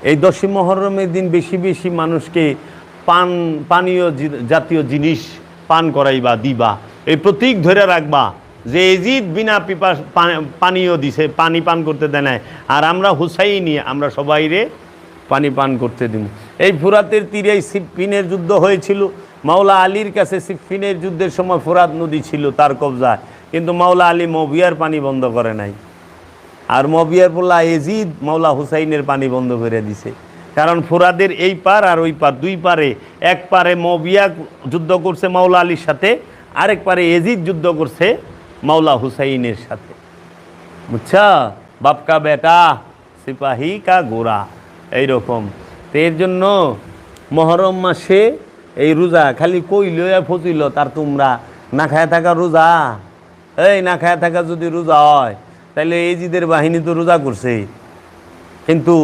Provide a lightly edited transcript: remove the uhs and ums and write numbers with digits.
এই 10ই মুহররমের দিন বেশি বেশি মানুষকে পানীয় জাতীয় জিনিস পান করাইবা, দিবা, এই প্রতীক ধরে রাখবা যে এজিদ বিনা পিপাস পানীয় দিছে, পানি পান করতে দেয় নাই, আর আমরা হুসাইনি আমরা সবাইরে পানি পান করতে দিব। এই ফুরাতের তীরে সিফফিনের যুদ্ধ হয়েছিল, মাওলা আলীর কাছে সিফফিনের যুদ্ধের সময় ফুরাত নদী ছিল তার কবজায়, কিন্তু মাওলা আলী মবিয়ার পানি বন্ধ করে নাই, আর মবিয়ার বললা এজিদ মাওলা হুসাইনের পানি বন্ধ করে দিছে। কারণ ফুরাদের এই পার আর ওই পার, দুই পারে, এক পারে মবিয়া যুদ্ধ করছে মাওলা আলীর সাথে, আরেক পারে এজিদ যুদ্ধ করছে মাওলা হুসাইনের সাথে, বুঝছা? বাপকা বেটা সিপাহী কা গোরা, এইরকম। তো এর জন্য মহরম মাসে এই রোজা খালি কইল ফজিল, তার তোমরা না খায় থাকা রোজা, এই না খায় থাকা যদি রোজা হয় তাহলে এজিদের বাহিনী তো রোজা করছে, কিন্তু